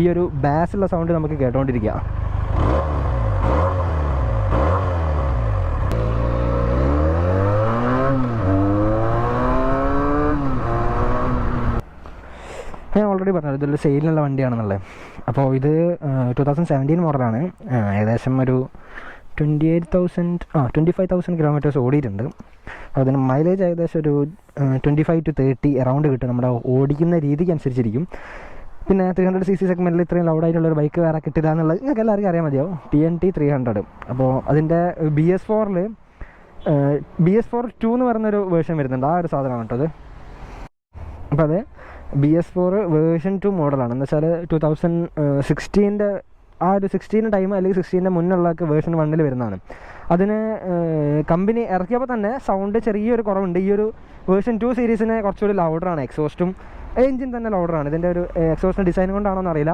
ഈ ഒരു ബാസുള്ള സൗണ്ട് നമുക്ക് കേട്ടോണ്ടിരിക്കുക. ഞാൻ ഓൾറെഡി പറഞ്ഞത് ഇതൊരു സെയിലിനുള്ള വണ്ടിയാണെന്നുള്ളത്. അപ്പോൾ ഇത് 2017 മോഡലാണ്. ഏകദേശം ഒരു 25,000 കിലോമീറ്റേഴ്സ് ഓടിയിട്ടുണ്ട്. അതിന് മൈലേജ് ഏകദേശം ഒരു 25 to 30 അറൗണ്ട് കിട്ടും. നമ്മുടെ ഓടിക്കുന്ന രീതിക്ക് അനുസരിച്ചിരിക്കും. പിന്നെ 300cc സെഗ്മെൻറ്റിൽ ഇത്രയും ലൗഡായിട്ടുള്ളൊരു ബൈക്ക് വേറെ കിട്ടില്ല എന്നുള്ളത് നിങ്ങൾക്ക് എല്ലാവർക്കും അറിയാൻ മതിയാവും. TNT 300. അപ്പോൾ അതിൻ്റെ BS4 2 എന്ന് പറയുന്നൊരു വേർഷൻ വരുന്നുണ്ട്. ആ ഒരു സാധനമാണ് കേട്ടോ അത്. അപ്പോൾ അത് BS4 വേർഷൻ 2 മോഡലാണ്. എന്ന് വെച്ചാൽ 2016 ആ ഒരു 16 ടൈം അല്ലെങ്കിൽ 16 മുന്നുള്ളതൊക്കെ വേർഷൻ 1 വരുന്നതാണ്. അതിന് കമ്പനി ഇറക്കിയപ്പോൾ തന്നെ സൗണ്ട് ചെറിയൊരു കുറവുണ്ട്. ഈ ഒരു വേർഷൻ 2 സീരീസിന് കുറച്ചുകൂടി ലൗഡറാണ്. എക്സോസ്റ്റും എൻജിൻ തന്നെ ലൗഡറാണ്. ഇതിൻ്റെ ഒരു എക്സോസ്റ്റിൻ്റെ ഡിസൈൻ കൊണ്ടാണോ എന്നറിയില്ല.